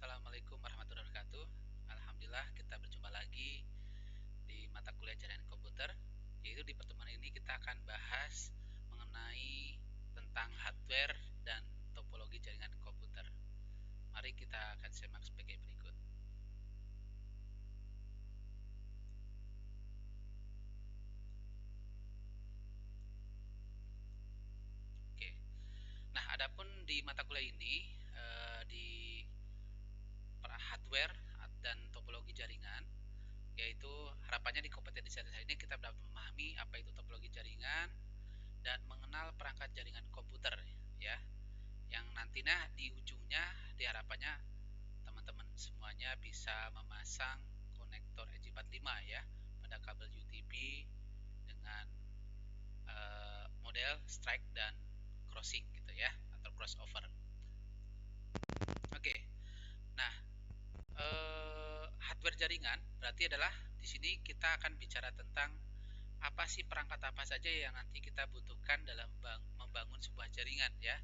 Assalamualaikum warahmatullahi wabarakatuh. Alhamdulillah kita berjumpa lagi di mata kuliah jaringan komputer. Yaitu di pertemuan ini kita akan bahas mengenai tentang hardware dan topologi jaringan komputer. Mari kita akan simak sebagai berikut. Oke. Nah, adapun di mata kuliah ini di hardware dan topologi jaringan, yaitu harapannya di kompetensi ini kita dapat memahami apa itu topologi jaringan dan mengenal perangkat jaringan komputer, ya, yang nantinya di ujungnya diharapkannya teman-teman semuanya bisa memasang konektor EJ45 ya pada kabel UTP dengan model strike dan crossing gitu ya, atau crossover. Oke. Nah, hardware jaringan berarti adalah di sini kita akan bicara tentang apa sih perangkat apa saja yang nanti kita butuhkan dalam membangun sebuah jaringan ya.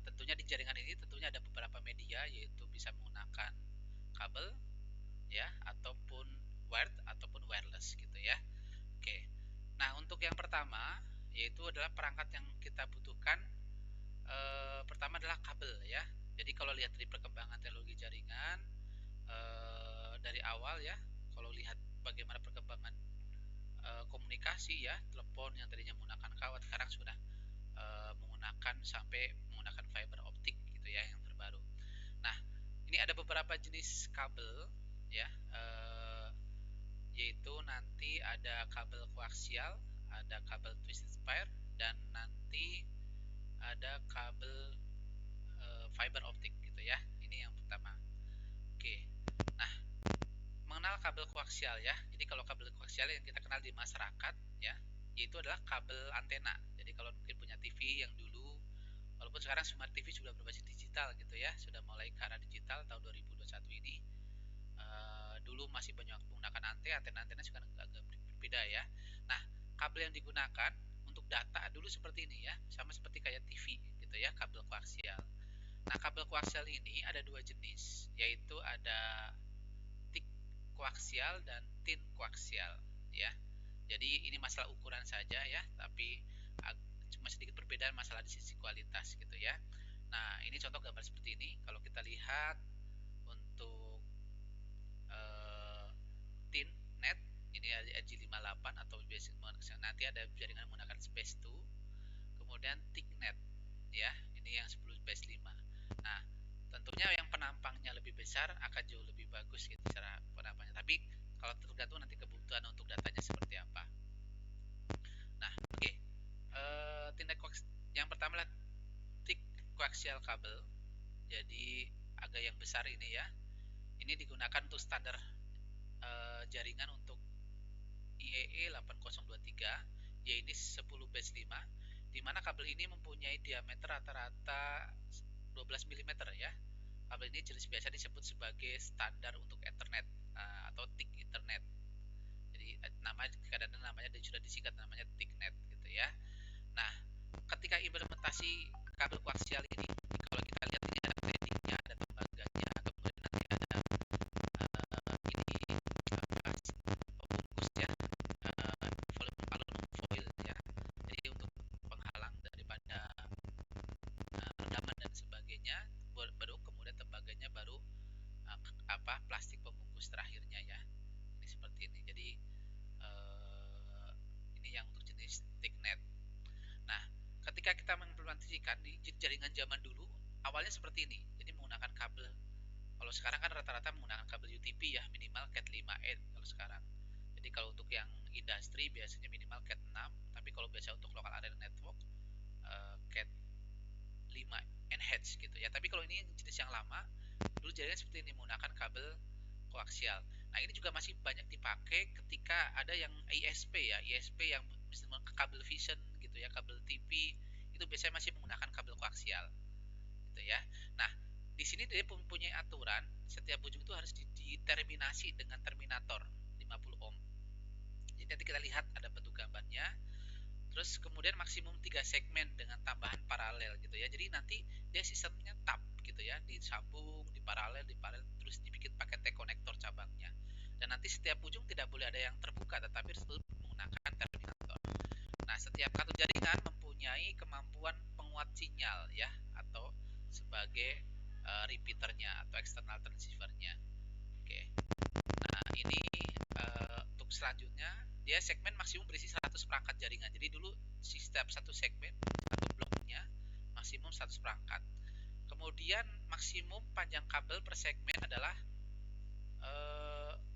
Tentunya di jaringan ini tentunya ada beberapa media, yaitu bisa menggunakan kabel ya, ataupun wired ataupun wireless gitu ya. Oke. Nah, untuk yang pertama yaitu adalah perangkat yang kita butuhkan, pertama adalah kabel ya. Jadi kalau lihat dari perkembangan teknologi jaringan dari awal ya, kalau lihat bagaimana perkembangan komunikasi ya, telepon yang tadinya menggunakan kawat sekarang sudah menggunakan sampai menggunakan fiber optik gitu ya, yang terbaru. Nah, ini ada beberapa jenis kabel ya, yaitu nanti ada kabel koaksial, ada kabel twisted pair, dan nanti ada kabel fiber optik gitu ya. Ini yang pertama. Oke. Nah, mengenal kabel koaksial ya. Jadi kalau kabel koaksial yang kita kenal di masyarakat ya, yaitu adalah kabel antena. Jadi kalau mungkin punya TV yang dulu, walaupun sekarang smart TV sudah berbasis digital gitu ya, sudah mulai ke arah digital tahun 2021 ini. Dulu masih banyak menggunakan antena sekarang agak berbeda ya. Nah, kabel yang digunakan untuk data dulu seperti ini ya, sama seperti kayak TV gitu ya, kabel koaksial. Nah, kabel koaksial ini ada dua jenis, yaitu ada thick koaksial dan thin koaksial ya. Jadi ini masalah ukuran saja ya, tapi cuma sedikit perbedaan masalah di sisi kualitas gitu ya. Nah, ini contoh gambar seperti ini. Kalau kita lihat untuk thin net, ini RJ58 atau nanti ada jaringan menggunakan space 2. Kemudian thick net ya, ini yang 10 space 5. Nah, tentunya yang penampangnya lebih besar akan jauh lebih bagus gitu cara penampangnya. Tapi kalau tergantung nanti kebutuhan untuk datanya seperti apa. Nah, oke. Okay. Yang pertama adalah thick coaxial kabel. Jadi agak yang besar ini ya. Ini digunakan untuk standar jaringan untuk IEE 8023, ya ini 10 base 5, di mana kabel ini mempunyai diameter rata-rata 12 mm ya. Kabel ini jenis biasa disebut sebagai standar untuk Ethernet atau thick Ethernet. Jadi kadang-kadang namanya sudah disingkat namanya thicknet gitu ya. Nah, ketika implementasi kabel koaksial ini, kalau kita lihat ini ada threadingnya, ada tembaganya, kemudian nanti ada ini pembungkus ya, aluminum foil ya. Jadi untuk penghalang daripada rendaman dan sebagainya, baru kemudian tembaganya, baru plastik pembungkus terakhirnya ya. Ini seperti ini. Jadi ini yang untuk jenis thicknet. Nah, ketika kita mengimplementasikan di jaringan zaman dulu, awalnya seperti ini. Jadi menggunakan kabel. Kalau sekarang kan rata-rata menggunakan kabel UTP ya, minimal Cat 5N kalau sekarang. Jadi kalau untuk yang industri biasanya minimal Cat 6, tapi kalau biasa untuk local area network Cat 5 NH gitu ya. Tapi kalau ini jenis yang lama, dulu jaringan seperti ini menggunakan kabel koaksial. Nah, ini juga masih banyak dipakai ketika ada yang ISP ya, ISP yang misalnya kabel vision gitu ya, kabel TV, itu biasanya masih menggunakan kabel koaksial gitu ya. Nah, di sini dia mempunyai aturan setiap ujung itu harus diterminasi dengan terminator 50 ohm. Jadi nanti kita lihat ada bentuk gambarnya. Terus kemudian maksimum 3 segmen dengan tambahan paralel gitu ya. Jadi nanti dia sistemnya tab gitu ya. ya, disambung, di paralel terus dibikin pakai T-konektor cabangnya. Dan nanti setiap ujung tidak boleh ada yang terbuka, tetapi harus menggunakan terminator. Nah, setiap kartu jaringan mempunyai kemampuan penguat sinyal ya, atau sebagai repeaternya atau external transceivernya. Oke. Nah, ini untuk selanjutnya dia segmen maksimum berisi 100 perangkat jaringan. Jadi dulu setiap satu segmen, satu bloknya maksimum 100 perangkat. Kemudian maksimum panjang kabel per segmen adalah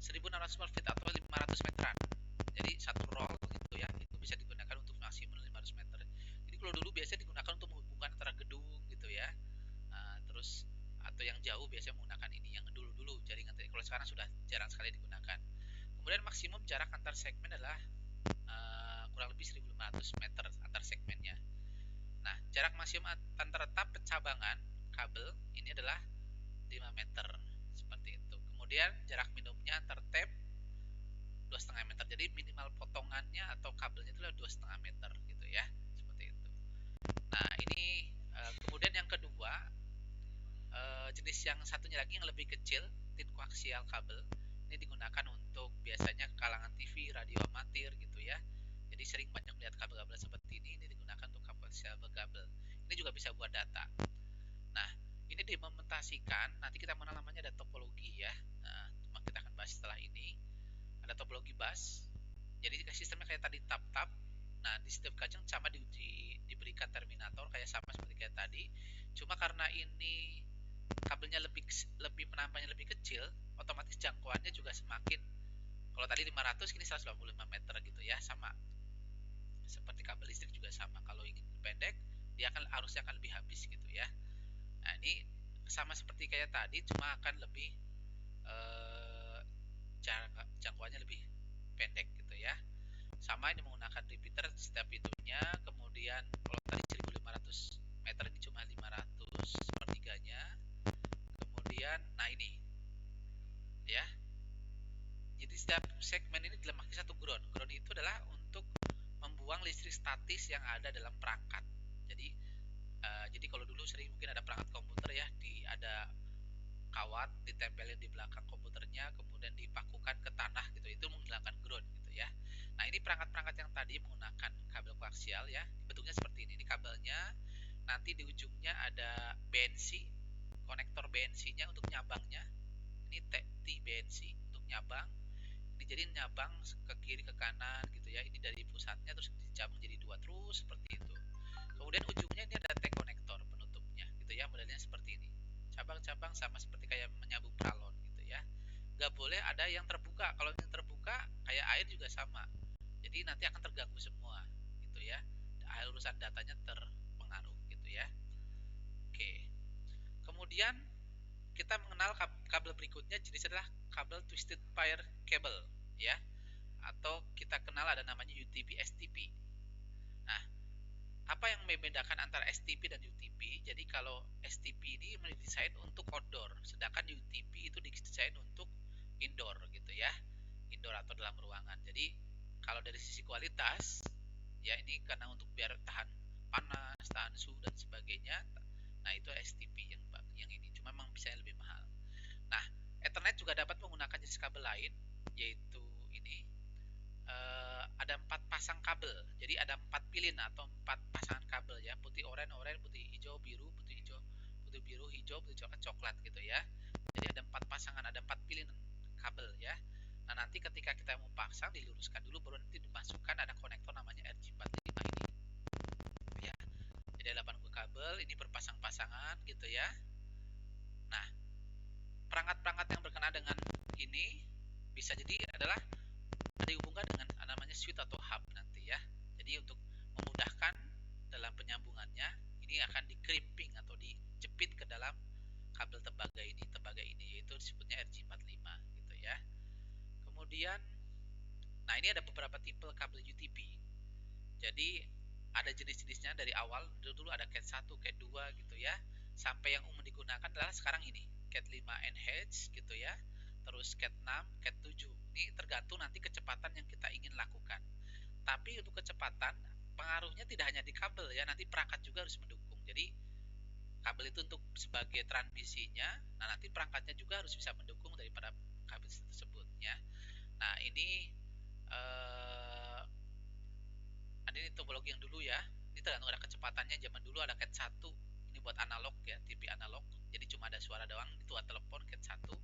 1600 feet atau 500 meteran. Jadi satu roll gitu ya, itu bisa digunakan untuk maksimum 500 meter. Jadi kalau dulu biasanya digunakan untuk menghubungkan antara gedung gitu ya. Terus atau yang jauh biasanya menggunakan ini yang dulu jaringan. Kalau sekarang sudah jarang sekali digunakan. Kemudian maksimum jarak antar segmen adalah kurang lebih 1500 meter antar segmennya. Nah, jarak maksimum antar tetap pencabangan kabel ini adalah 5 meter seperti itu. Kemudian jarak minimumnya antar tab 2,5 meter. Jadi minimal potongannya atau kabelnya itu adalah 2,5 meter gitu ya. Seperti itu. Nah, ini kemudian yang kedua, jenis yang satunya lagi yang lebih kecil, tin koaksial kabel. Ini digunakan untuk biasanya kalangan TV, radio amatir gitu ya. Jadi sering banyak melihat kabel-kabel seperti ini digunakan untuk koaksial kabel. Ini juga bisa buat data. Nah, ini diimplementasikan, nanti kita mengenal namanya ada topologi ya. Nah, kita akan bahas setelah ini. Ada topologi bus. Jadi sistemnya kayak tadi tap-tap. Nah, di setiap kacang sama diberikan terminator kayak sama seperti kayak tadi. Cuma karena ini kabelnya lebih penampangnya lebih kecil, otomatis jangkauannya juga semakin, kalau tadi 500 ini 185 meter gitu ya, sama seperti kabel listrik juga sama. Kalau ingin pendek dia arusnya akan lebih habis gitu ya. Nah, ini sama seperti kayak tadi, cuma akan lebih jangkauannya lebih pendek gitu ya. Sama ini menggunakan repeater setiap itunya. Kemudian kalau tadi 1500 meter ini cuma 500 sepertiganya. Kemudian nah ini ya, jadi setiap segmen ini dilemakin satu ground. Ground itu adalah untuk membuang listrik statis yang ada dalam perangkat. Jadi kalau dulu sering mungkin ada perangkat komputer ya, ada kawat ditempelin di belakang komputernya, kemudian dipakukan ke tanah gitu, itu menghilangkan ground gitu ya. Nah, ini perangkat-perangkat yang tadi menggunakan kabel koaksial ya, bentuknya seperti ini. Ini kabelnya, nanti di ujungnya ada BNC, konektor BNC-nya untuk nyabangnya. Ini T BNC untuk nyabang. Ini jadi nyabang ke kiri ke kanan gitu ya. Ini dari pusatnya terus dicabang jadi dua terus seperti itu. Kemudian ujungnya ini ada T konektor penutupnya gitu ya, modelnya seperti ini. Cabang-cabang sama seperti kayak menyambung paralon gitu ya. Nggak boleh ada yang terbuka. Kalau yang terbuka kayak air juga sama. Jadi nanti akan terganggu semua gitu ya. Urusan datanya terpengaruh gitu ya. Oke. Kemudian kita mengenal kabel berikutnya, jenis adalah kabel twisted pair cable ya, atau kita kenal ada namanya UTP STP. Nah, apa yang membedakan antara STP dan UTP? Jadi kalau STP ini didesain untuk outdoor, sedangkan UTP itu didesain untuk indoor gitu ya, indoor atau dalam ruangan. Jadi kalau dari sisi kualitas ya, ini karena untuk biar tahan panas, tahan suhu dan sebagainya. Nah, itu STP yang ini, cuma memang bisa lebih mahal. Nah, Ethernet juga dapat menggunakan jenis kabel lain, yaitu ini ada 4 pasang kabel. Jadi ada 4 pilin atau 4 pasangan kabel ya, putih oranye, putih hijau, biru, putih hijau, putih biru, hijau, putih coklat gitu ya. Jadi ada 4 pasangan, ada 4 pilin kabel ya. Nah, nanti ketika kita mau pasang diluruskan dulu, baru nanti dimasukkan ada konektor namanya RJ45 ini. Ya. Jadi ada 8 buah kabel, ini berpasang-pasangan gitu ya. Nah, perangkat-perangkat yang berkenaan dengan ini bisa jadi adalah dihubungkan dengan namanya switch atau hub nanti ya. Jadi untuk memudahkan dalam penyambungannya, ini akan di-crimping atau dijepit ke dalam kabel tembaga ini yaitu disebutnya RJ45 gitu ya. Kemudian nah, ini ada beberapa tipe kabel UTP. Jadi ada jenis-jenisnya dari awal, dulu ada Cat 1, Cat 2 gitu ya. Sampai yang umum digunakan adalah sekarang ini, Cat 5 NH gitu ya. Terus Cat 6, Cat 7. Ini tergantung nanti kecepatan yang kita ingin lakukan. Tapi untuk kecepatan, pengaruhnya tidak hanya di kabel ya, nanti perangkat juga harus mendukung. Jadi kabel itu untuk sebagai sebagai transmisinya. Nah, nanti perangkatnya juga harus bisa mendukung daripada kabel tersebut ya. Nah, ini ini topologi yang dulu ya. Ini tergantung ada kecepatannya. Zaman dulu ada CAT 1. Ini buat analog ya, TV analog. Jadi cuma ada suara doang. Itu telepon CAT 1.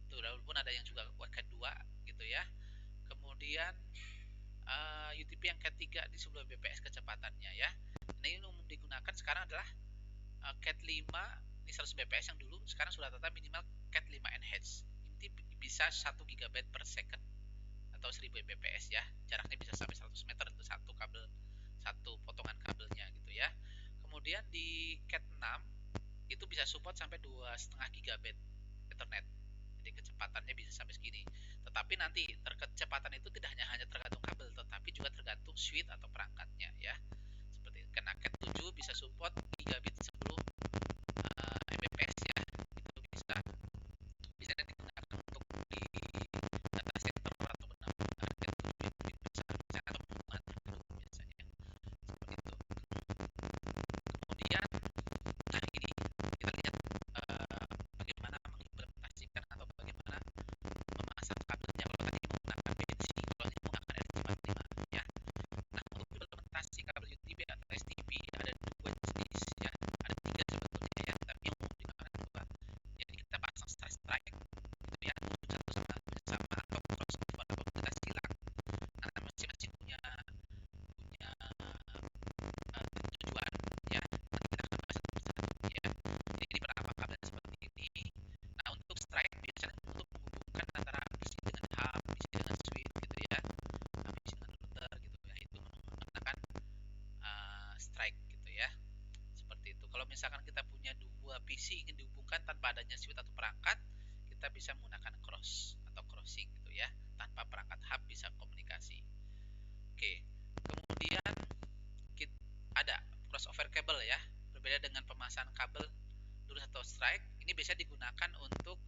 Tuh, walaupun ada yang juga CAT 2 gitu ya. Kemudian UTP yang CAT 3 di 10 Mbps kecepatannya ya. Nah, ini umum digunakan sekarang adalah CAT 5 ini 100 Mbps yang dulu, sekarang sudah tetap minimal CAT 5 Enhanced. Ini bisa 1 GB per second atau 1000 Mbps ya. Jaraknya bisa sampai 100 meter untuk satu kabel, satu potongan kabelnya gitu ya. Kemudian di CAT 6 itu bisa support sampai 2,5 GB Ethernet. Jadi kecepatannya bisa sampai segini. Tetapi nanti kecepatan itu tidak hanya tergantung kabel, tetapi juga tergantung switch atau perangkatnya ya. Seperti karena CAT 7 bisa support gigabit 10 Mbps ya. Itu bisa digunakan untuk di data center atau benar-benar CAT 7 bisa atau mengatur biasanya. Seperti itu. Kemudian nah ini kita lihat bagaimana mengimplementasikan atau bagaimana memasang kabelnya. Kalau tadi menggunakan BNC, kalau ini menggunakan RJ45 ya. Nah, untuk implementasi kabel UTP atau STP ada dua jenis ya, ada tiga sebetulnya ya, tapi yang umum digunakan dua. Jadi kita pasang strike gitu ya, satu sama atau crossover atau kita silang. Nah, masing-masing punya tujuan ya. Nanti kita akan bahas satu-satu ya. Jadi ini pertama kabel seperti ini. Nah, untuk strike biasanya untuk menghubungkan antara PC dengan hub, PC dengan switch gitu ya, PC dengan router gitu ya, itu menggunakan strike gitu ya. Seperti itu. Kalau misalkan kita punya dua PC ingin dihubungkan tanpa adanya switch atau perangkat, kita bisa menggunakan cross atau crossing gitu ya, tanpa perangkat hub bisa komunikasi. Oke. Kemudian ada crossover cable ya. Berbeda dengan pemasangan kabel lurus atau strike, ini biasa digunakan untuk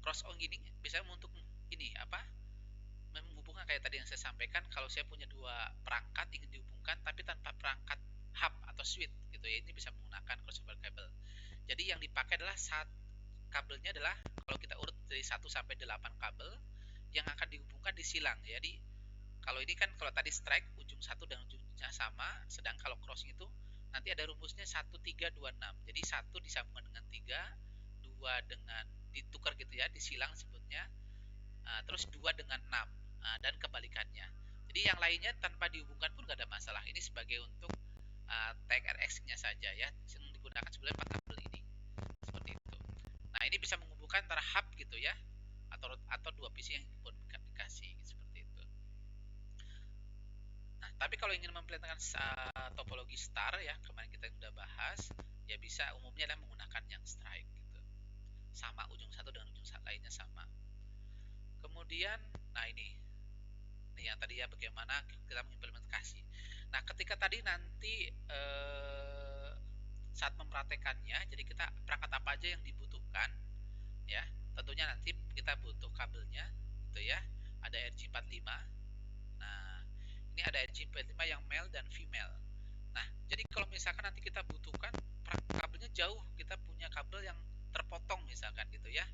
cross on gini, bisa untuk ini menghubungkan kayak tadi yang saya sampaikan. Kalau saya punya dua perangkat ingin dihubungkan tapi tanpa perangkat hub atau switch gitu ya, ini bisa menggunakan crossover cable. Jadi yang dipakai adalah kabelnya adalah kalau kita urut dari 1 sampai 8 kabel yang akan dihubungkan di silang. Jadi kalau ini kan kalau tadi strike ujung satu dan ujungnya sama, sedang kalau crossing itu nanti ada rumusnya 1 3 2 6. Jadi 1 disambungkan dengan 3, 2 dengan ditukar gitu ya, disilang sebutnya. Terus 2 dengan 6 dan kebalikannya. Jadi yang lainnya tanpa dihubungkan pun gak ada masalah. Ini sebagai untuk TXRX-nya saja ya, yang digunakan sebenarnya 4 kabel ini. Seperti itu. Nah, ini bisa menghubungkan antara hub gitu ya, atau dua PC yang dikomunikasi seperti itu. Nah, tapi kalau ingin memperlihatkan topologi star ya, kemarin kita sudah bahas, ya bisa umumnya adalah menggunakan yang strike gitu. Sama ujung satu dengan ujung lainnya sama. Kemudian, nah ini yang tadi ya, bagaimana kita mengimplementasi. Nah, ketika tadi nanti saat mempraktekannya, jadi kita perangkat apa aja yang dibutuhkan ya. Tentunya nanti kita butuh kabelnya gitu ya. Ada RJ45. Nah, ini ada RJ45 yang male dan female. Nah, jadi kalau misalkan nanti kita butuhkan kabelnya jauh, kita punya kabel yang terpotong misalkan gitu ya.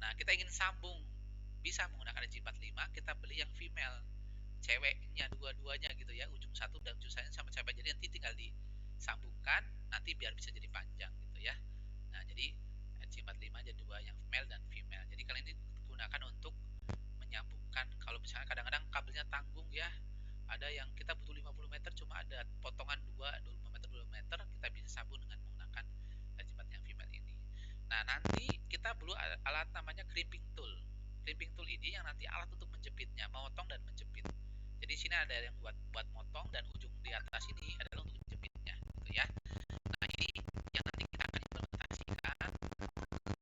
Nah, kita ingin sambung, bisa menggunakan RJ45, kita beli yang female, ceweknya dua-duanya gitu ya, ujung satu dan ujung satunya sama cewek, jadi nanti tinggal disambungkan, nanti biar bisa jadi panjang gitu ya. Nah, jadi RJ45 jadi dua, yang male dan female. Jadi kali ini digunakan untuk menyambungkan. Kalau misalnya kadang-kadang kabelnya tanggung ya, ada yang kita butuh 50 meter cuma ada potongan 25 meter 2 meter, kita bisa sambung dengan menggunakan RJ45 yang female ini. Nah, nanti kita perlu alat namanya crimping tool. Crimping tool ini yang nanti alat untuk menjepitnya, memotong dan menjepit. Jadi sini ada yang buat motong, dan ujung di atas ini adalah untuk menjepitnya gitu ya. Nah, ini yang nanti kita akan implementasikan,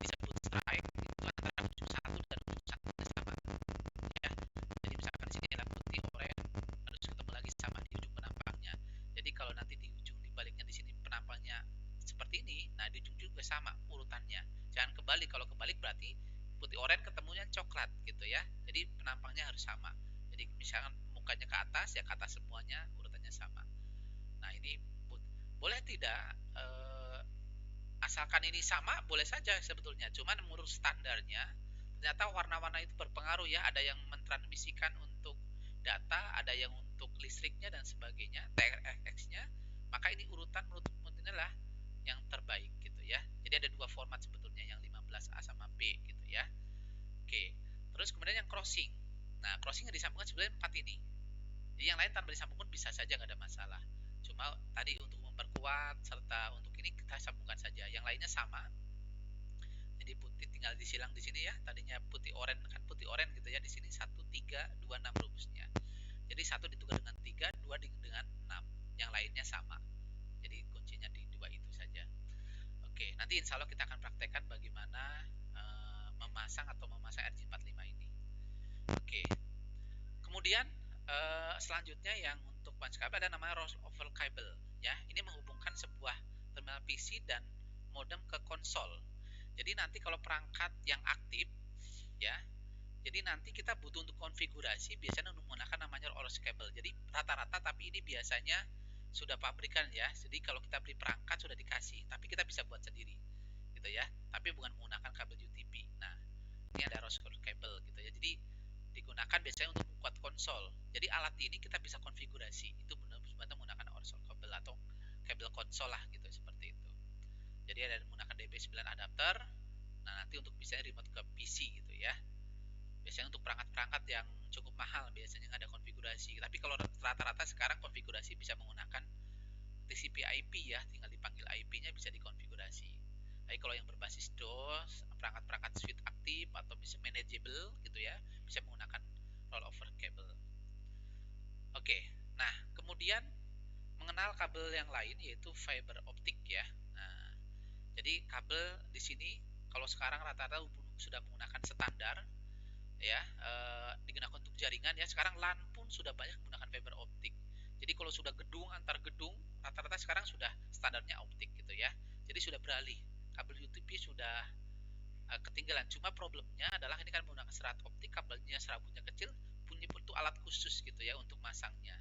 disebut strike, itu antara ujung satu dan ujung satunya sama ya. Jadi misalkan di sini adalah putih oranye, harus ketemu lagi sama di ujung penampangnya. Jadi kalau nanti di ujung dibaliknya di sini penampangnya seperti ini, nah di ujung juga sama urutannya. Jangan kebalik, kalau kebalik berarti putih oranye ketemunya coklat gitu ya. Jadi penampangnya harus sama. Jadi misalkan mukanya ke atas ya ke atas semuanya, urutannya sama. Nah, ini boleh tidak, asalkan ini sama boleh saja sebetulnya, cuman menurut standarnya ternyata warna-warna itu berpengaruh ya, ada yang mentransmisikan untuk data, ada yang untuk listriknya dan sebagainya, TRX-nya, maka ini urutan menurut inilah yang terbaik gitu ya. Jadi ada dua format sebetulnya, yang 15A sama B gitu ya. Oke, terus kemudian yang crossing. Nah, crossing yang disambungkan sebenarnya 4 ini. Jadi yang lain tanpa disambungkan bisa saja nggak ada masalah. Cuma tadi untuk memperkuat serta untuk ini kita sambungkan saja. Yang lainnya sama. Jadi putih tinggal disilang di sini ya. Tadinya putih oranye kan putih oranye gitu ya. Di sini 1 3 2 6 rumusnya. Jadi 1 ditukar dengan 3, 2 dengan 6. Yang lainnya sama. Jadi kuncinya di dua itu saja. Oke, nanti insya Allah kita akan praktekkan bagaimana memasang atau memasang RJ45 ini. Oke, kemudian selanjutnya yang untuk punch cable ada namanya rollover cable ya. Ini menghubungkan sebuah terminal PC dan modem ke konsol. Jadi nanti kalau perangkat yang aktif ya, jadi nanti kita butuh untuk konfigurasi biasanya menggunakan namanya rollover cable. Jadi rata-rata, tapi ini biasanya sudah pabrikan ya. Jadi kalau kita beli perangkat sudah dikasih, tapi kita bisa buat sendiri gitu ya. Tapi bukan menggunakan kabel UTP. Nah, ini ada rollover cable gitu ya. Jadi digunakan biasanya untuk membuat konsol. Jadi alat ini kita bisa konfigurasi. Itu benar-benar menggunakan rollover cable atau kabel konsol lah gitu, seperti itu. Jadi ada menggunakan DB9 adapter. Nah, nanti untuk bisa remote ke PC gitu ya. Biasanya untuk perangkat-perangkat yang cukup mahal biasanya nggak ada konfigurasi. Tapi kalau rata-rata sekarang konfigurasi bisa menggunakan TCP IP ya, tinggal dipanggil IP-nya bisa dikonfigurasi. Tapi kalau yang berbasis DOS, perangkat-perangkat switch aktif atau bisa manageable gitu ya, bisa menggunakan rollover cable. Oke, nah kemudian mengenal kabel yang lain yaitu fiber optik ya. Nah, jadi kabel di sini kalau sekarang rata-rata sudah menggunakan standar ya, digunakan untuk jaringan ya. Sekarang LAN pun sudah banyak menggunakan fiber optik. Jadi kalau sudah gedung antar gedung rata-rata sekarang sudah standarnya optik gitu ya. Jadi sudah beralih, kabel UTP sudah ketinggalan. Cuma problemnya adalah ini kan menggunakan serat optik, kabelnya serabutnya kecil, punya butuh alat khusus gitu ya untuk masangnya.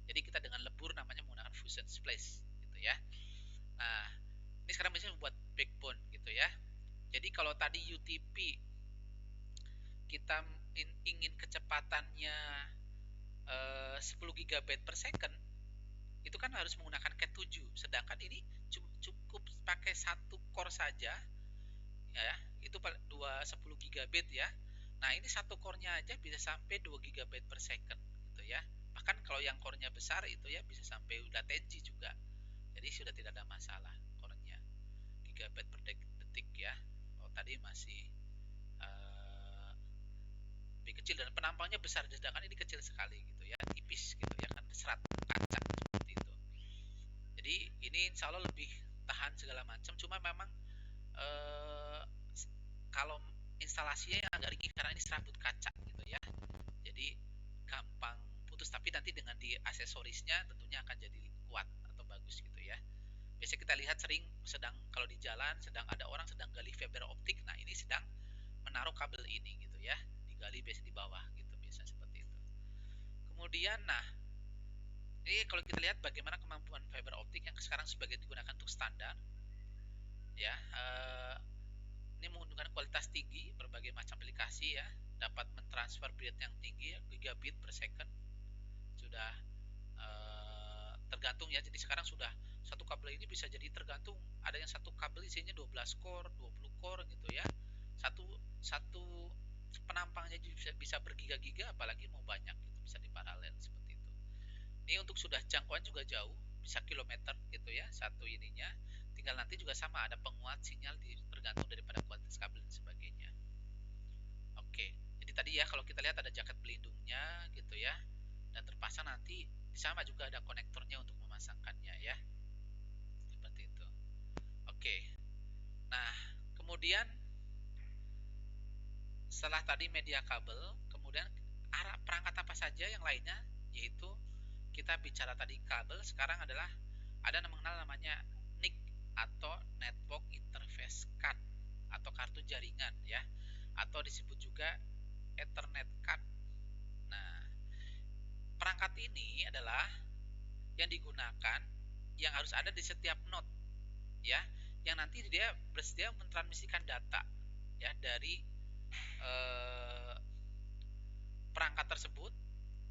Jadi kita dengan lebur namanya menggunakan fusion splice gitu ya. Nah, ini sekarang bisa membuat backbone gitu ya. Jadi kalau tadi UTP kita ingin kecepatannya 10 GB per second, itu kan harus menggunakan Cat 7. Sedangkan ini cukup pakai satu core saja ya, itu 10 GB ya. Nah, ini satu core-nya aja bisa sampai 2 GB per second gitu ya. Bahkan kalau yang core-nya besar itu ya bisa sampai latensi juga. Jadi sudah tidak ada masalah core-nya. Gigabyte per detik ya. Oh, tadi masih lebih kecil dan penampangnya besar, sedangkan ini kecil sekali gitu ya, tipis gitu ya kan, serat kaca seperti itu. Jadi ini insya Allah lebih tahan segala macam, cuma memang kalau instalasinya yang agak ringkih karena ini serabut kaca gitu ya, jadi gampang putus. Tapi nanti dengan di aksesorisnya tentunya akan jadi kuat atau bagus gitu ya. Biasanya kita lihat sering sedang kalau di jalan sedang ada orang sedang gali fiber optik, nah ini sedang menaruh kabel ini gitu ya, digali biasa di bawah gitu, biasa seperti itu. Kemudian nah, ini kalau kita lihat bagaimana kemampuan fiber optik yang sekarang sebagai digunakan untuk standar ya, ini menggunakan kualitas tinggi, berbagai macam aplikasi ya, dapat mentransfer bit yang tinggi ya, gigabit per second, sudah tergantung ya. Jadi sekarang sudah satu kabel ini bisa jadi tergantung, ada yang satu kabel isinya 12 core 20 core gitu ya, satu satu penampangnya bisa bergiga-giga, apalagi mau banyak gitu, bisa di paralel seperti itu. Ini untuk sudah jangkauan juga jauh, bisa kilometer gitu ya satu ininya. Tinggal nanti juga sama ada penguat sinyal tergantung daripada kualitas kabel dan sebagainya. Oke, jadi tadi ya kalau kita lihat ada jaket pelindungnya gitu ya, dan terpasang nanti sama juga ada konektornya untuk memasangkannya ya, seperti itu. Oke, nah kemudian setelah tadi media kabel, kemudian arah perangkat apa saja yang lainnya, yaitu kita bicara tadi kabel, sekarang adalah ada mengenal namanya NIC atau Network Interface Card atau kartu jaringan ya, atau disebut juga Ethernet Card. Nah, perangkat ini adalah yang digunakan yang harus ada di setiap node, ya, yang nanti dia bersedia mentransmisikan data, ya, dari eh, perangkat tersebut,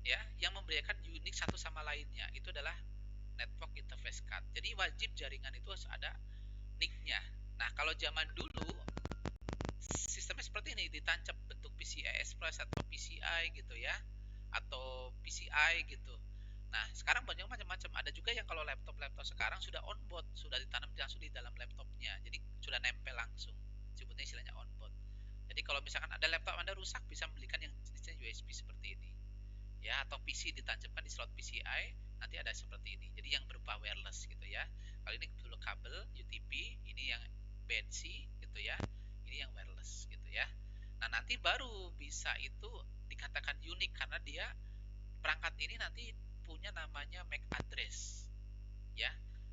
ya, yang memberikan unik satu sama lainnya. Itu adalah network interface card. Jadi wajib jaringan itu harus ada NIC-nya. Nah, kalau zaman dulu sistemnya seperti ini, ditancap bentuk PCI Express atau PCI gitu ya, atau PCI gitu. Nah, sekarang banyak macam-macam. Ada juga yang kalau laptop-laptop sekarang sudah onboard, sudah ditanam langsung di dalam laptopnya. Jadi sudah nempel langsung. Sebutnya istilahnya onboard. Jadi kalau misalkan ada laptop Anda rusak, bisa belikan yang jenisnya USB seperti ini. Ya, atau PC ditancapkan di slot PCI, nanti ada seperti ini. Jadi yang berupa wireless gitu ya. Kali ini dulu kabel UTP, ini yang BNC gitu ya. Ini yang wireless gitu ya. Nah, nanti baru bisa itu dikatakan unik karena dia perangkat ini nanti punya namanya MAC address, ya.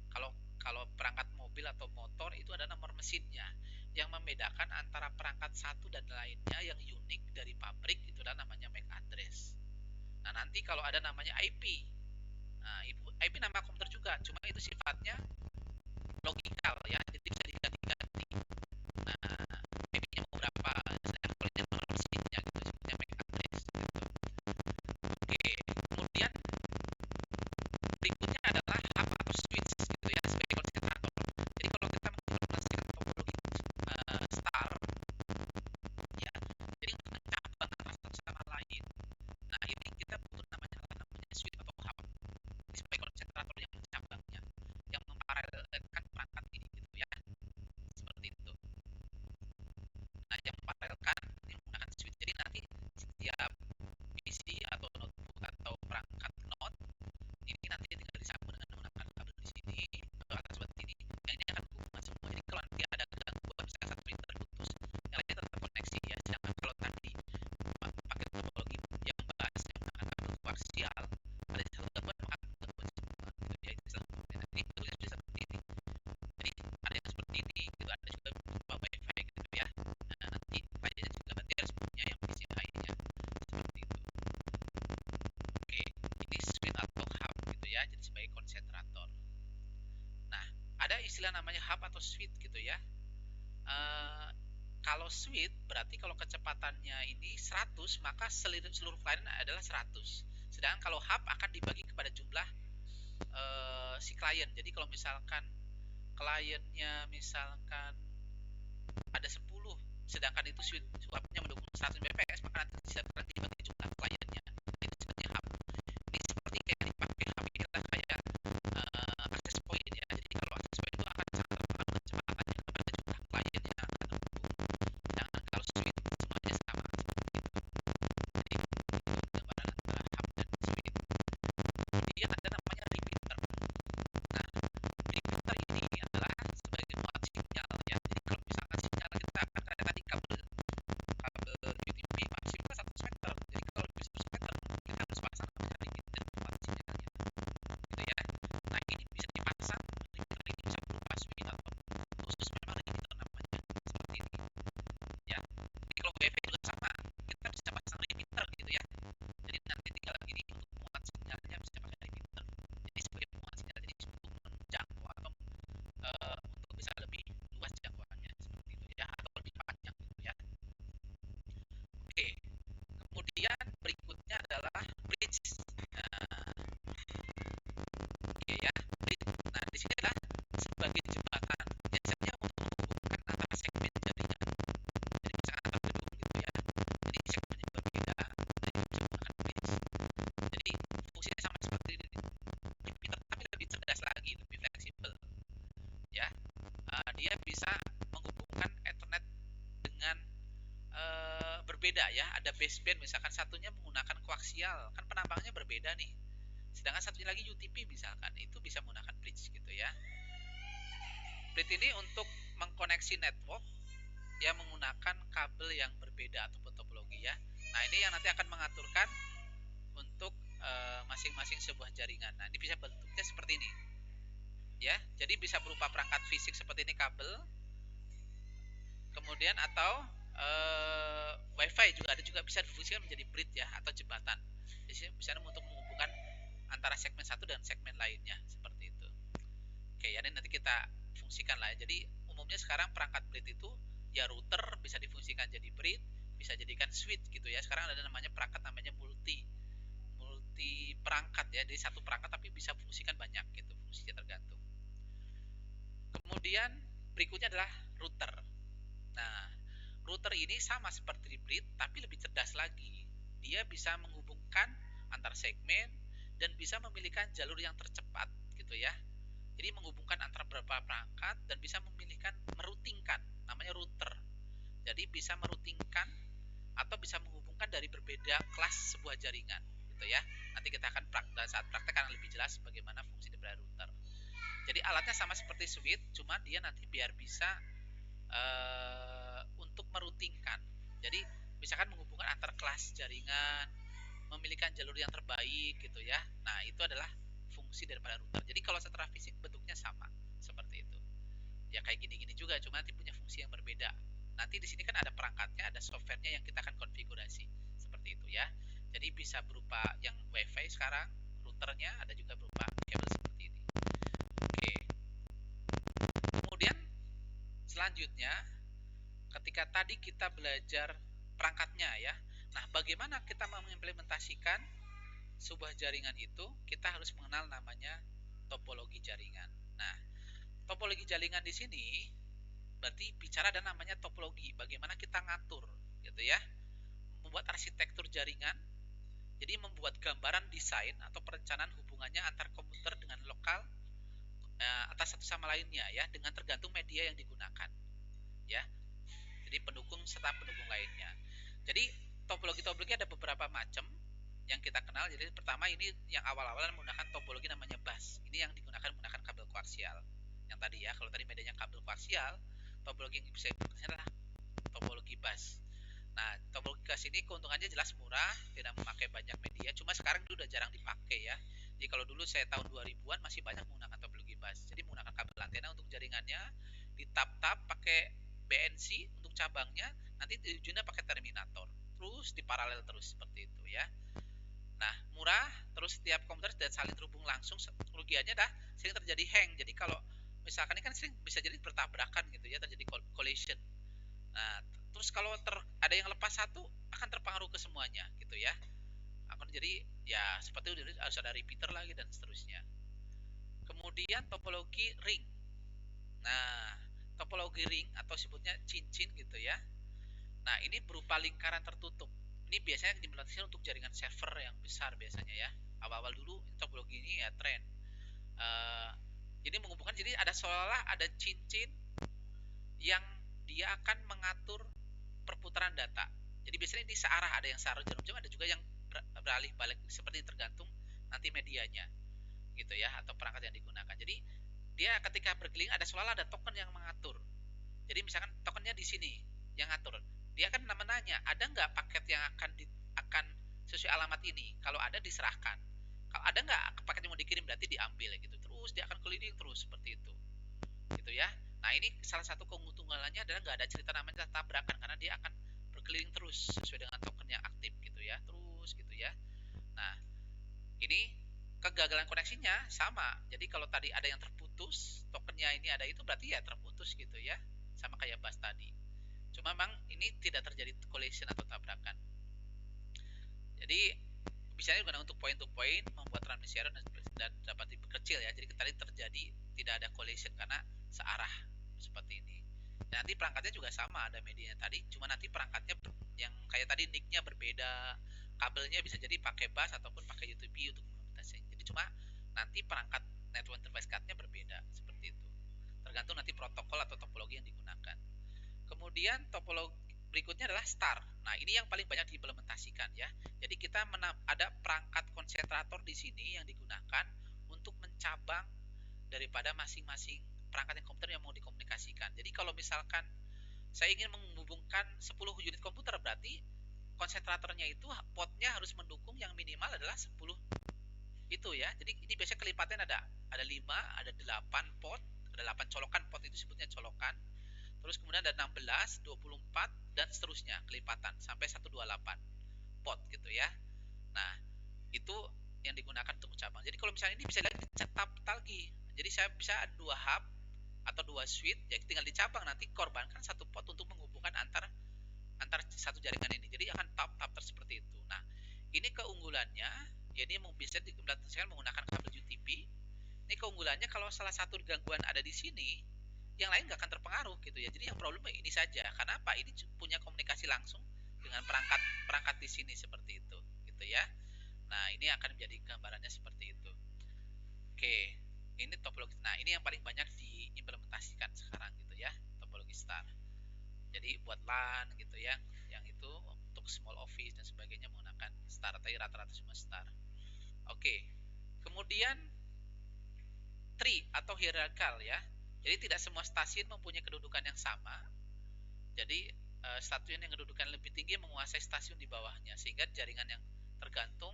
Kalau kalau perangkat mobil atau motor itu ada nomor mesinnya. Yang membedakan antara perangkat satu dan lainnya yang unik dari pabrik itu adalah namanya MAC address. Nah, nanti kalau ada namanya IP, nah, IP nama komputer juga, cuma itu sifatnya logikal ya, jadi bisa diganti-ganti. Nah, IP-nya mau berapa, misalnya kalau nomor mesinnya gitu, sebutnya MAC address gitu. Oke, kemudian berikutnya adalah hub atau switch gitu ya, sebagai konsentrator. Jadi kalau kita mengimplementasikan topologi star, ya, jadi untuk mencabang antara satu sama lain, nah ini kita butuh namanya switch atau hub. Ini sebagai konsentrator yang mencabangnya, yang memparalelkan perangkat ini gitu ya, seperti itu. Nah, yang memparalelkan ini menggunakan switch. Jadi nanti setiap PC atau notebook atau perangkat node ini nanti tinggal disambung dengan menggunakan kabel di sini atau atas seperti ini. Yang ini akan berhubungan semua. Jadi kalau nanti ada gangguan misalnya satu printer putus, yang lainnya tetap terkoneksi ya. Sedangkan kalau tadi pakai topologi yang bahas yang menggunakan kabel koaksial, ada satu gangguan maka gangguan semua gitu ya. Itu seperti ini. Ini bentuknya seperti ini. Jadi ada yang seperti ini gitu, ada juga berupa wifi gitu ya. Nah, nanti lainnya juga nanti harus punya yang PCI-nya seperti itu. Oke, ini switch atau hub gitu ya, jadi sebagai konsentrator. Nah, ada istilah namanya hub atau switch gitu ya. Uh, Kalau switch berarti kalau kecepatannya ini 100, maka seluruh klien adalah 100. Sedangkan kalau hub akan dibagi kepada jumlah si klien. Jadi kalau misalkan kliennya misalkan ada 10, sedangkan itu switch-nya mendukung 100 Mbps, maka nanti disediakan dibagi jumlah kliennya. Itu sebenarnya hub. Ini seperti kayak dipakai HP lah, kayak akses point ya. Jadi kalau akses point itu akan sangat terpengaruh kecepatannya kepada jumlah klien yang akan mendukung. Sedangkan kalau switch semuanya sama seperti itu. Jadi itu gambaran antara hub dan switch. Kemudian ada namanya repeater. Nah, repeater ini adalah sebagai penguat sinyal ya. Jadi kalau misalkan sinyal kita akan kayak tadi kabel kabel UTP maksimal 100 meter. Jadi kalau lebih 100 meter kita harus pasang namanya repeater penguat sinyalnya gitu ya. Nah, ini bisa dipasang, repeater ini bisa berupa switch atau khusus memang repeater namanya seperti ini ya. Jadi kalau WiFi juga sama, kita bisa pasang repeater gitu ya. Jadi nanti tinggal ini untuk penguat sinyalnya bisa pakai repeater. Jadi sebagai penguat sinyal, jadi untuk menjangkau atau untuk bisa lebih luas jangkauannya seperti itu ya, atau lebih panjang gitu ya. Oke, kemudian berikutnya adalah bridge. Nah, oke ya, bridge. Nah, di sini adalah sebagai jembatan, biasanya untuk menghubungkan antara segmen jaringan. Jadi misalkan antar gedung gitu ya, jadi segmennya berbeda, nah itu bisa menggunakan bridge. Jadi fungsinya sama seperti repeater, tapi lebih cerdas lagi, lebih fleksibel ya. Dia bisa menghubungkan Ethernet dengan berbeda ya. Ada baseband misalkan, satunya menggunakan koaksial, kan penampangnya berbeda nih. Sedangkan satunya lagi UTP misalkan, itu bisa menggunakan bridge gitu ya. Bridge ini untuk mengkoneksi network yang menggunakan kabel yang berbeda ataupun topologi ya. Nah, ini yang nanti akan mengaturkan untuk masing-masing sebuah jaringan. Nah, ini bisa bentuknya seperti ini ya. Jadi bisa berupa perangkat fisik seperti ini kabel, kemudian atau WiFi juga ada, juga bisa difungsikan menjadi bridge ya, atau jembatan. Jadi bisa untuk menghubungkan antara segmen satu dan segmen lainnya seperti itu. Jadi umumnya sekarang perangkat bridge itu ya router bisa difungsikan jadi bridge, bisa jadikan switch gitu ya. Sekarang ada namanya perangkat namanya multi multi perangkat ya. Jadi satu perangkat tapi bisa fungsikan banyak gitu, fungsinya tergantung. Kemudian berikutnya adalah router. Nah, router ini sama seperti bridge tapi lebih cerdas lagi. Dia bisa menghubungkan antar segmen dan bisa memilihkan jalur yang tercepat gitu ya. Jadi menghubungkan antara beberapa perangkat dan bisa memilihkan meroutingkan, namanya router. Jadi bisa meroutingkan atau bisa menghubungkan dari berbeda kelas sebuah jaringan gitu ya. Nanti kita akan saat praktek akan lebih jelas bagaimana fungsi dari router. Jadi alatnya sama seperti switch, cuma dia nanti biar bisa untuk meroutingkan. Jadi misalkan menghubungkan antar kelas jaringan, memilihkan jalur yang terbaik gitu ya. Nah, itu adalah fungsi daripada router. Jadi kalau secara fisik bentuknya sama seperti itu. Ya kayak gini-gini juga, cuma nanti punya fungsi yang berbeda. Nanti di sini kan ada perangkatnya, ada softwarenya yang kita akan konfigurasi seperti itu ya. Jadi bisa berupa yang WiFi sekarang, routernya ada juga berupa kabel seperti ini. Oke. Kemudian selanjutnya ketika tadi kita belajar perangkatnya ya. Nah, bagaimana kita mengimplementasikan sebuah jaringan itu? Kita harus mengenal namanya topologi jaringan. Nah, topologi jaringan di sini berarti bicara ada namanya topologi. Bagaimana kita ngatur gitu ya. Membuat arsitektur jaringan. Jadi membuat gambaran desain atau perencanaan hubungannya antar komputer dengan lokal atas satu sama lainnya ya, dengan tergantung media yang digunakan. Ya. Jadi pendukung serta pendukung lainnya. Jadi topologi ada beberapa macam yang kita kenal. Jadi pertama ini yang awal-awal menggunakan topologi namanya bus. Ini yang digunakan menggunakan kabel koaksial. Yang tadi ya, kalau tadi medianya kabel koaksial, topologi yang bisa digunakan adalah topologi bus. Nah, topologi bus ini keuntungannya jelas murah, tidak memakai banyak media. Cuma sekarang itu udah jarang dipakai ya. Jadi kalau dulu saya tahun 2000-an masih banyak menggunakan topologi bus. Jadi menggunakan kabel antena untuk jaringannya, ditap-tap pakai BNC untuk cabangnya, nanti tujuannya pakai terminator, terus diparalel terus seperti itu ya. Nah, murah, terus setiap komputer dan saling terhubung langsung. Kerugiannya dah sering terjadi hang. Jadi kalau misalkan ini kan sering bisa jadi bertabrakan gitu ya, terjadi collision. Nah, terus kalau ada yang lepas satu akan terpengaruh ke semuanya gitu ya. Akan jadi ya seperti itu, harus ada repeater lagi dan seterusnya. Kemudian topologi ring. Nah, topologi ring atau sebutnya cincin gitu ya. Nah, ini berupa lingkaran tertutup. Ini biasanya diimplementasikan untuk jaringan server yang besar biasanya ya. Awal-awal dulu topologi ini ya tren. Jadi menghubungkan, jadi ada seolah ada cincin yang dia akan mengatur perputaran data. Jadi biasanya ini searah, ada yang searah jarum jam, ada juga yang beralih balik seperti tergantung nanti medianya gitu ya, atau perangkat yang digunakan. Jadi dia ketika berkeliling ada seolah ada token yang mengatur. Jadi misalkan tokennya di sini yang ngatur, dia kan nanya ada nggak paket yang akan sesuai alamat ini. Kalau ada diserahkan, kalau ada nggak paket yang mau dikirim berarti diambil gitu. Terus dia akan keliling terus seperti itu gitu ya. Nah, ini salah satu keuntungannya adalah nggak ada cerita namanya tabrakan, karena dia akan berkeliling terus sesuai dengan token yang aktif gitu ya, terus gitu ya. Nah, ini kegagalan koneksinya sama. Jadi kalau tadi ada yang terputus, tokennya ini ada itu berarti ya terputus gitu ya. Sama kayak bus tadi. Cuma memang ini tidak terjadi collision atau tabrakan. Jadi bisa digunakan untuk point to point, membuat transmisi dan dapat diperkecil ya. Jadi tadi terjadi tidak ada collision karena searah seperti ini. Dan nanti perangkatnya juga sama, ada medianya tadi, cuma nanti perangkatnya yang kayak tadi nicknya berbeda, kabelnya bisa jadi pakai bus ataupun pakai UTP untuk implementasi. Jadi cuma nanti perangkat network interface cardnya berbeda seperti itu. Tergantung nanti protokol atau topologi yang digunakan. Kemudian topologi berikutnya adalah star. Nah, ini yang paling banyak diimplementasikan ya. Jadi kita ada perangkat konsentrator di sini yang digunakan untuk mencabang daripada masing-masing perangkat yang komputer yang mau dikomunikasikan. Jadi kalau misalkan saya ingin menghubungkan 10 unit komputer, berarti konsentratornya itu potnya harus mendukung yang minimal adalah 10 itu ya. Jadi ini biasanya kelipatan ada 5, ada 8 pot, ada 8 colokan pot, itu sebutnya colokan. Terus kemudian ada 16, 24 dan seterusnya kelipatan sampai 128 pot gitu ya. Nah, itu yang digunakan untuk cabang. Jadi kalau misalnya ini bisa dicetak lagi. Jadi saya bisa ada 2 hub atau 2 switch, jadi tinggal dicabang, nanti korbankan satu port untuk menghubungkan antar antar satu jaringan ini. Jadi akan tap seperti itu. Nah, ini keunggulannya, jadi bisa diimplementasikan menggunakan kabel UTP. Ini keunggulannya, kalau salah satu gangguan ada di sini, yang lain nggak akan terpengaruh gitu ya. Jadi yang problemnya ini saja. Karena apa? Ini punya komunikasi langsung dengan perangkat di sini seperti itu, gitu ya. Nah, ini akan menjadi gambarannya seperti itu. Oke, ini topologi. Nah, ini yang paling banyak diimplementasikan sekarang gitu ya, topologi star. Jadi buat LAN gitu ya, yang itu untuk small office dan sebagainya menggunakan star, tapi rata-rata semua star. Oke, kemudian tree atau hierarkal ya. Jadi tidak semua stasiun mempunyai kedudukan yang sama. Jadi stasiun yang kedudukan lebih tinggi menguasai stasiun di bawahnya, sehingga jaringan yang tergantung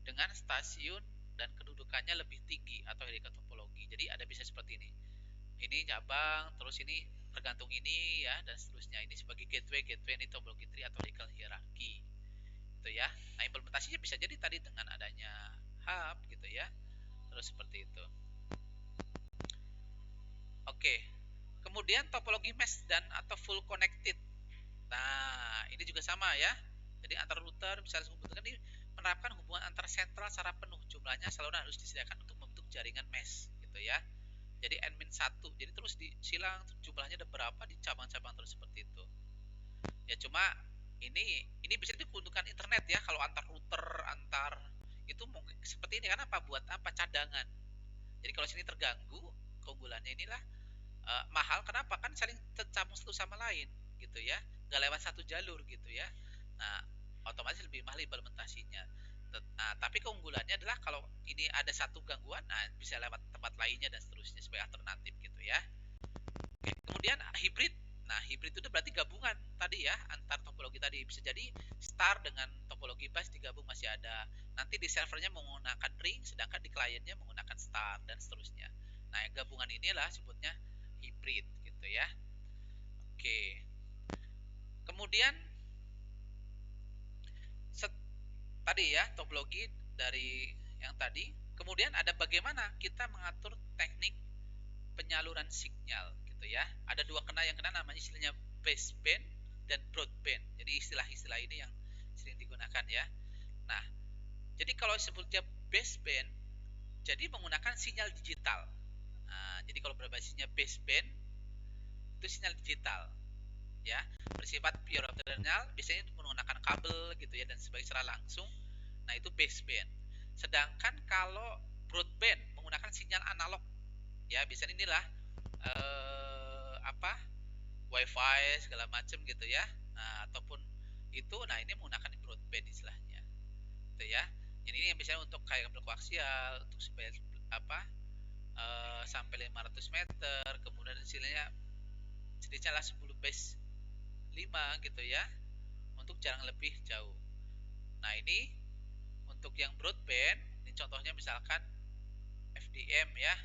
dengan stasiun dan kedudukannya lebih tinggi atau hierarkal topologi. Jadi ada bisa seperti ini. Ini cabang, terus ini tergantung ini ya, dan seterusnya. Ini sebagai gateway ini topologi tree atau hierarkal hierarki. Gitu ya. Nah, implementasinya bisa jadi tadi dengan adanya hub gitu ya. Terus seperti itu. Oke. Kemudian topologi mesh dan atau full connected. Nah, ini juga sama ya. Jadi antar router misalnya ini menerapkan hubungan antar sentral secara penuh, jumlahnya selalu harus disediakan untuk membentuk jaringan mesh gitu ya. Jadi n-1, jadi terus disilang jumlahnya ada berapa di cabang-cabang terus seperti itu. Ya cuma ini bisa digunakan internet ya, kalau antar router antar itu mungkin seperti ini, karena apa? Buat apa? Cadangan. Jadi kalau sini terganggu, keunggulannya inilah mahal. Kenapa? Kan saling tercampur satu sama lain gitu ya, nggak lewat satu jalur gitu ya. Nah, otomatis lebih mahal implementasinya. Nah, tapi keunggulannya adalah kalau ini ada satu gangguan, nah bisa lewat tempat lainnya dan seterusnya sebagai alternatif gitu ya. Oke, kemudian hybrid. Nah, hybrid itu berarti gabungan tadi ya, antar topologi tadi. Bisa jadi star dengan topologi bus digabung, masih ada. Nanti di servernya menggunakan ring, sedangkan di kliennya menggunakan star dan seterusnya. Nah, gabungan inilah sebutnya hybrid gitu ya. Oke. Kemudian tadi ya topologi dari yang tadi. Kemudian ada bagaimana kita mengatur teknik penyaluran sinyal gitu ya. Ada dua yang kena namanya istilahnya baseband dan broadband. Jadi istilah-istilah ini yang sering digunakan ya. Nah, jadi kalau sebutnya baseband, jadi menggunakan sinyal digital. Nah, jadi kalau berbasisnya baseband itu sinyal digital ya, bersifat pure optional, biasanya menggunakan kabel gitu ya dan sebagai secara langsung. Nah, itu baseband. Sedangkan kalau broadband menggunakan sinyal analog ya, biasanya inilah apa, wifi segala macam gitu ya. Nah, ataupun itu, nah ini menggunakan broadband istilahnya gitu ya. Jadi ini yang biasanya untuk kayak kabel koaksial, untuk supaya apa, sampai 500 meter, kemudian istilahnya sedikitnya 10 base 5 gitu ya, untuk jarak lebih jauh. Nah, ini untuk yang broadband, ini contohnya misalkan FDM ya,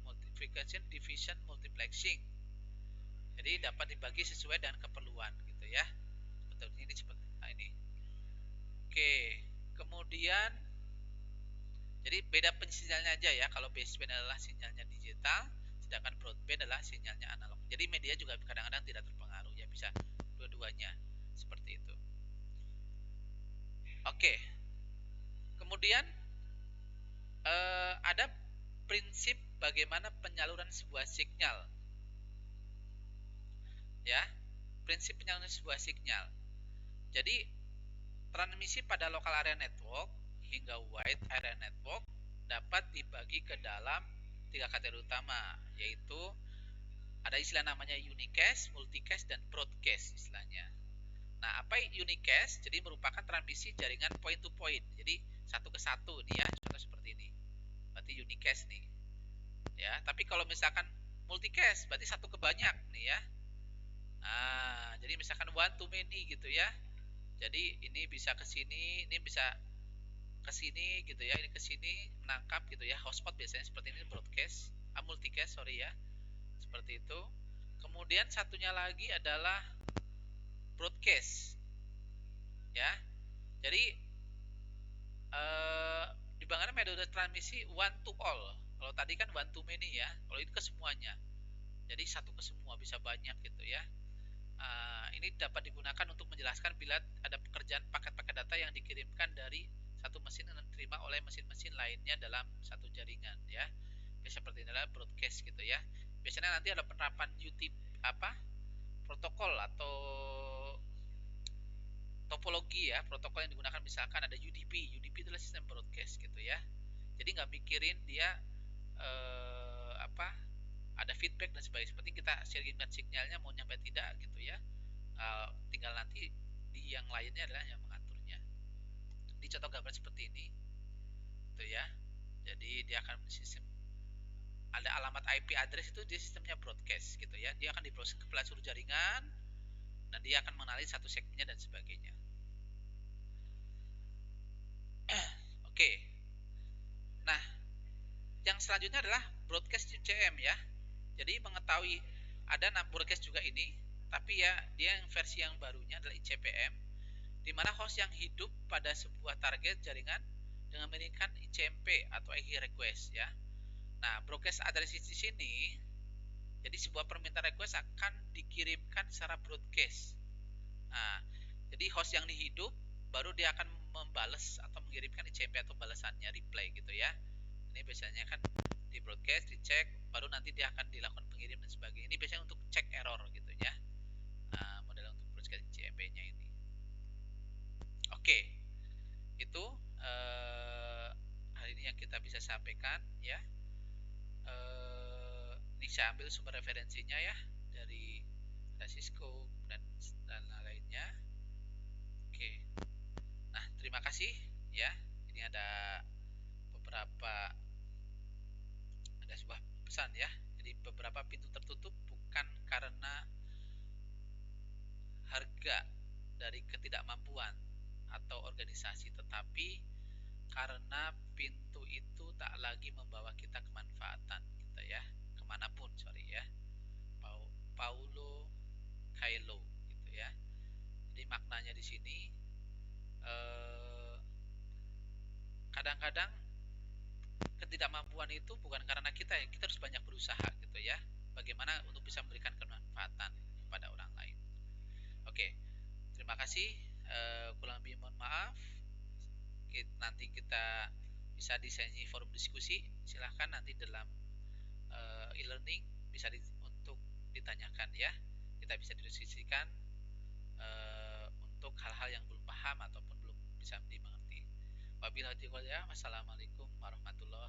Multiplication Division Multiplexing. Jadi dapat dibagi sesuai dengan keperluan gitu ya. Seperti ini seperti ini. Oke, kemudian jadi beda sinyalnya aja ya. Kalau baseband adalah sinyalnya digital, sedangkan broadband adalah sinyalnya analog. Jadi media juga kadang-kadang tidak terpengaruh ya, bisa dua-duanya seperti itu. Oke. Kemudian ada prinsip bagaimana penyaluran sebuah sinyal. Ya, prinsip penyaluran sebuah sinyal. Jadi transmisi pada local area network hingga wide area network dapat dibagi ke dalam 3 kategori utama, yaitu ada istilah namanya unicast, multicast, dan broadcast istilahnya. Nah, apa unicast? Jadi merupakan transmisi jaringan point to point. Jadi satu ke satu nih ya, contoh seperti ini. Berarti unicast nih. Ya, tapi kalau misalkan multicast berarti satu ke banyak nih ya. Nah, jadi misalkan one to many gitu ya. Jadi ini bisa ke sini, ini bisa ke sini gitu ya, ini ke sini menangkap gitu ya. Hotspot biasanya seperti ini, broadcast, multicast sorry ya, seperti itu. Kemudian satunya lagi adalah broadcast ya. Jadi di metode transmisi one to all. Kalau tadi kan one to many ya, kalau itu ke semuanya. Jadi satu ke semua bisa banyak gitu ya. Ini dapat digunakan untuk menjelaskan bila ada pekerjaan paket-paket data yang dikirimkan dari satu mesin dan diterima oleh mesin-mesin lainnya dalam satu jaringan ya. Seperti inilah broadcast gitu ya. Biasanya nanti ada penerapan UTP apa protokol atau topologi ya, protokol yang digunakan misalkan ada UDP. UDP adalah sistem broadcast gitu ya. Jadi nggak mikirin dia apa ada feedback dan sebagainya. Seperti kita sharing signalnya mau nyampe tidak gitu ya. Tinggal nanti di yang lainnya adalah yang mengaturnya. Di contoh gambar seperti ini gitu ya. Jadi dia akan sistem ada alamat IP address itu di sistemnya broadcast gitu ya. Dia akan diproses ke seluruh jaringan dan dia akan mengenali satu segmennya dan sebagainya. Oke. Nah, yang selanjutnya adalah broadcast UCM ya. Jadi mengetahui ada broadcast juga ini, tapi ya dia yang versi yang barunya adalah ICPM, di mana host yang hidup pada sebuah target jaringan dengan mengirimkan ICMP atau IP request ya. Nah, broadcast address di sini, jadi sebuah permintaan request akan dikirimkan secara broadcast. Nah, jadi host yang dihidup baru dia akan membalas atau mengirimkan ICMP atau balasannya reply gitu ya. Ini biasanya kan di broadcast, dicek, baru nanti dia akan dilakukan pengirim dan sebagainya. Ini biasanya untuk cek error gitu ya. Model untuk broadcast ICMP-nya ini. Oke, itu hari ini yang kita bisa sampaikan ya. Ini saya ambil sumber referensinya ya dari Cisco dan lainnya. Oke, nah terima kasih ya. Ini ada beberapa ada sebuah pesan ya. Jadi beberapa pintu tertutup bukan karena harga dari ketidakmampuan atau organisasi, tetapi karena pintu itu tak lagi membawa kita kemanfaatan kita ya, kemanapun sorry ya. Paulo Coelho gitu ya. Jadi maknanya di sini eh, kadang-kadang ketidakmampuan itu bukan karena kita ya, kita harus banyak berusaha gitu ya. Bagaimana untuk bisa memberikan kemanfaatan kepada orang lain. Oke, terima kasih. Kurang lebih mohon maaf. Nanti kita bisa desain forum diskusi. Silahkan nanti dalam e-learning bisa untuk ditanyakan ya. Kita bisa didiskusikan untuk hal-hal yang belum paham ataupun belum bisa dimengerti. Wabillahi taufiq, wassalamualaikum warahmatullahi